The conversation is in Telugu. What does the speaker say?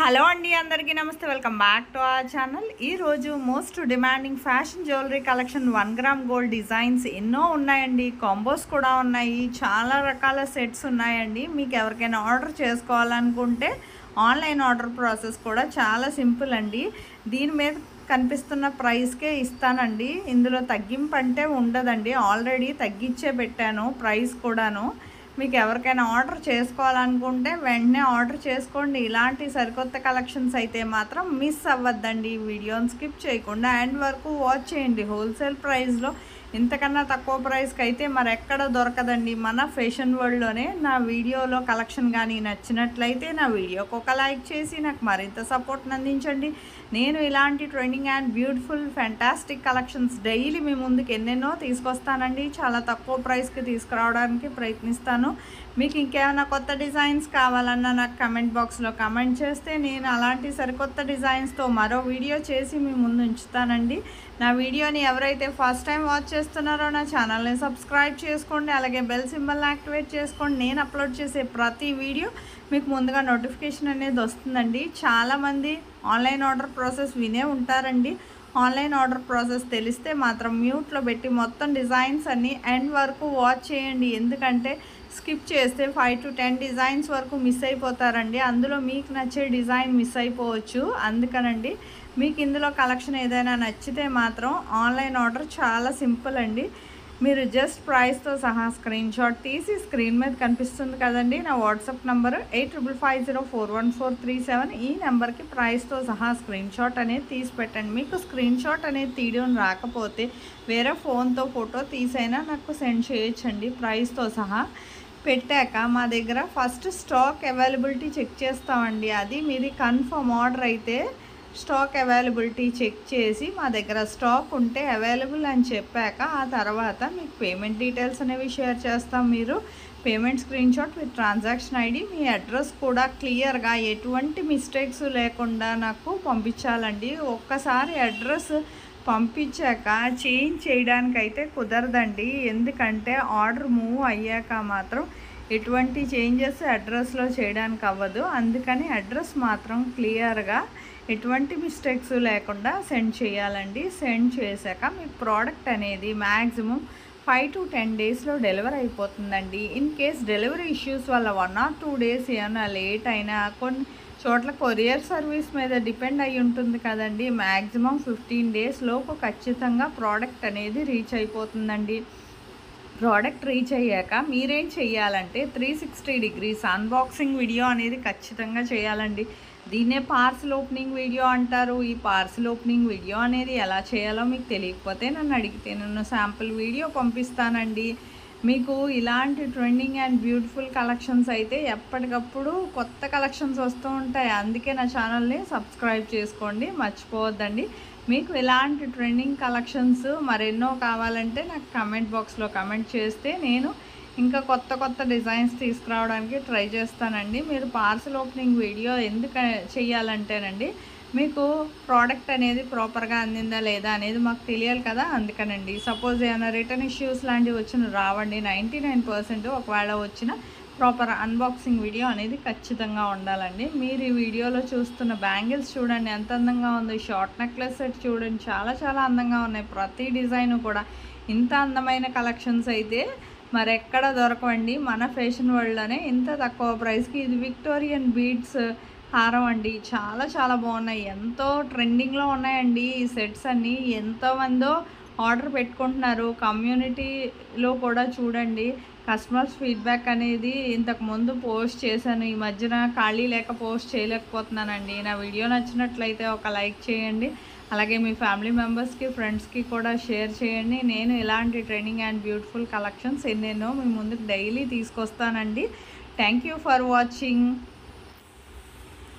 హలో అండి, అందరికీ నమస్తే. Welcome back to our channel. ఈరోజు most demanding fashion jewellery collection 1 gram gold designs ఎన్నో ఉన్నాయండి. కాంబోస్ కూడా ఉన్నాయి, చాలా రకాల సెట్స్ ఉన్నాయండి. మీకు ఎవరికైనా ఆర్డర్ చేసుకోవాలనుకుంటే ఆన్లైన్ ఆర్డర్ ప్రాసెస్ కూడా చాలా సింపుల్ అండి. దీని మీద కనిపిస్తున్న ప్రైస్కే ఇస్తానండి. ఇందులో తగ్గింపు అంటే ఉండదండి. ఆల్రెడీ తగ్గించే పెట్టాను ప్రైస్ కూడాను. మీకు ఎవరికైనా ఆర్డర్ చేసుకోవాలనుకుంటే వెంటనే ఆర్డర్ చేసుకోండి. ఇలాంటి సరికొత్త కలెక్షన్స్ అయితే మాత్రం మిస్ అవ్వద్దండి. వీడియోని స్కిప్ చేయకుండా ఎండ్ వరకు వాచ్ చేయండి. హోల్సేల్ ప్రైస్లో ఇంతకన్నా తక్కువ ప్రైస్కి అయితే మరెక్కడ దొరకదండి. మన ఫ్యాషన్ వరల్డ్లోనే. నా వీడియోలో కలెక్షన్ కానీ నచ్చినట్లయితే నా వీడియోకి ఒక లైక్ చేసి నాకు మరింత సపోర్ట్ని అందించండి. నేను ఇలాంటి trending and beautiful fantastic collections daily మీ ముందుకు ఎన్నెన్నో తీసుకొస్తానండి. చాలా తక్కువ ప్రైస్కి తీసుకురావడానికి ప్రయత్నిస్తాను. మీకు ఇంకేమైనా కొత్త డిజైన్స్ కావాలన్నా నాకు కమెంట్ బాక్స్లో కమెంట్ చేస్తే నేను అలాంటి సరికొత్త డిజైన్స్తో మరో వీడియో చేసి మీ ముందు ఉంచుతానండి. నా వీడియోని ఎవరైతే ఫస్ట్ టైం వాచ్ చేస్తున్నారో నా ఛానల్ని సబ్స్క్రైబ్ చేసుకోండి. అలాగే బెల్ సింబల్ని యాక్టివేట్ చేసుకోండి. నేను అప్లోడ్ చేసే ప్రతి వీడియో మీకు ముందుగా నోటిఫికేషన్ అనేది వస్తుందండి. చాలామంది ఆన్లైన్ ఆర్డర్ ప్రాసెస్ వినే ఉంటారండి. ఆన్లైన్ ఆర్డర్ ప్రాసెస్ తెలిస్తే మాత్రం మ్యూట్లో పెట్టి మొత్తం డిజైన్స్ అన్నీ ఎండ్ వరకు వాచ్ చేయండి. ఎందుకంటే స్కిప్ చేస్తే 5 to 10 డిజైన్స్ వరకు మిస్ అయిపోతారండి. అందులో మీకు నచ్చే డిజైన్ మిస్ అయిపోవచ్చు. అందుకనండి మీకు ఇందులో కలెక్షన్ ఏదైనా నచ్చితే మాత్రం ఆన్లైన్ ఆర్డర్ చాలా సింపుల్ అండి. మీరు జస్ట్ ప్రైస్తో సహా స్క్రీన్ షాట్ తీసి స్క్రీన్ మీద కనిపిస్తుంది కదండి నా వాట్సాప్ నెంబర్ 8550414437. ఈ నెంబర్కి ప్రైస్తో సహా స్క్రీన్ షాట్ అనేది తీసి పెట్టండి. మీకు స్క్రీన్ షాట్ అనేది తీయడం రాకపోతే వేరే ఫోన్తో ఫోటో తీసైనా నాకు సెండ్ చేయొచ్చండి. ప్రైస్తో సహా పెట్టాక మా దగ్గర ఫస్ట్ స్టాక్ అవైలబిలిటీ చెక్ చేస్తామండి. అది మీది కన్ఫర్మ్ ఆర్డర్ అయితే స్టాక్ అవైలబిలిటీ చెక్ చేసి మా దగ్గర స్టాక్ ఉంటే అవైలబుల్ అని చెప్పాక ఆ తర్వాత మీకు పేమెంట్ డీటెయిల్స్ అనేవి షేర్ చేస్తాం. మీరు payment screen shot with transaction ID, me address కూడా క్లియర్గా ఎటువంటి మిస్టేక్స్ లేకుండా నాకు పంపించాలండి. ఒక్కసారి అడ్రస్ పంపించాక చేంజ్ చేయడానికైతే కుదరదండి. ఎందుకంటే ఆర్డర్ మూవ్ అయ్యాక మాత్రం ఎటువంటి చేంజెస్ అడ్రస్లో చేయడానికి అవ్వదు. అందుకని అడ్రస్ మాత్రం క్లియర్గా ఎటువంటి మిస్టేక్స్ లేకుండా సెండ్ చేయాలండి. సెండ్ చేశాక మీ ప్రోడక్ట్ అనేది మ్యాక్సిమం 5 to 10 డేస్లో డెలివరీ అయిపోతుందండి. ఇన్ కేస్ డెలివరీ ఇష్యూస్ వల్ల 1 or 2 డేస్ ఏమైనా లేట్ అయినా కొన్ని చోట్ల కొరియర్ సర్వీస్ మీద డిపెండ్ అయి ఉంటుంది కదండి. మ్యాక్సిమం 15 డేస్ లోపు ఖచ్చితంగా ప్రోడక్ట్ అనేది రీచ్ అయిపోతుందండి. ప్రోడక్ట్ రీచ్ అయ్యాక మీరేం చేయాలంటే 360 degrees అన్బాక్సింగ్ వీడియో అనేది ఖచ్చితంగా చేయాలండి. దీన్నే పార్సిల్ ఓపెనింగ్ వీడియో అంటారు. ఈ పార్సిల్ ఓపెనింగ్ వీడియో అనేది ఎలా చేయాలో మీకు తెలియకపోతే నన్ను అడిగితే నేను శాంపుల్ వీడియో పంపిస్తానండి. మీకు ఇలాంటి ట్రెండింగ్ అండ్ బ్యూటిఫుల్ కలెక్షన్స్ అయితే ఎప్పటికప్పుడు కొత్త కలెక్షన్స్ వస్తూ ఉంటాయి. అందుకే నా ఛానల్ని సబ్స్క్రైబ్ చేసుకోండి, మర్చిపోవద్దండి. మీకు ఇలాంటి ట్రెండింగ్ కలెక్షన్స్ మరెన్నో కావాలంటే నాకు కమెంట్ బాక్స్లో కమెంట్ చేస్తే నేను ఇంకా కొత్త కొత్త డిజైన్స్ తీసుకురావడానికి ట్రై చేస్తానండి. మీరు పార్సల్ ఓపెనింగ్ వీడియో ఎందుకు చేయాలంటేనండి మీకు ప్రోడక్ట్ అనేది ప్రాపర్గా అందిందా లేదా అనేది మాకు తెలియాలి కదా. అందుకనండి సపోజ్ ఏమైనా రిటర్న్ ఇష్యూస్ లాంటివి వచ్చిన రావండి. 99% ఒకవేళ వచ్చిన ప్రాపర్ అన్బాక్సింగ్ వీడియో అనేది ఖచ్చితంగా ఉండాలండి. మీరు ఈ వీడియోలో చూస్తున్న బ్యాంగిల్స్ చూడండి ఎంత అందంగా ఉంది. షార్ట్ నెక్లెస్ సెట్ చూడండి చాలా చాలా అందంగా ఉన్నాయి. ప్రతి డిజైన్ కూడా ఇంత అందమైన కలెక్షన్స్ అయితే మరెక్కడ దొరకవండి. మన ఫ్యాషన్ వరల్డ్లోనే ఇంత తక్కువ ప్రైస్కి. ఇది విక్టోరియన్ బీడ్స్ హారం అండి. చాలా చాలా బాగున్నాయి. ఎంతో ట్రెండింగ్లో ఉన్నాయండి ఈ సెట్స్ అన్నీ. ఎంతోమందో ఆర్డర్ పెట్టుకుంటున్నారు. కమ్యూనిటీలో కూడా చూడండి కస్టమర్స్ ఫీడ్బ్యాక్ అనేది ఇంతకుముందు పోస్ట్ చేశాను. ఈ మధ్యన ఖాళీ లేక పోస్ట్ చేయలేకపోతున్నానండి. నా వీడియో నచ్చినట్లయితే ఒక లైక్ చేయండి. అలాగే మీ ఫ్యామిలీ మెంబర్స్కి ఫ్రెండ్స్కి కూడా షేర్ చేయండి. నేను ఇలాంటి ట్రెండింగ్ అండ్ బ్యూటిఫుల్ కలెక్షన్స్ ఎన్నెన్నో మీ ముందుకు డైలీ తీసుకొస్తానండి. Thank you for watching.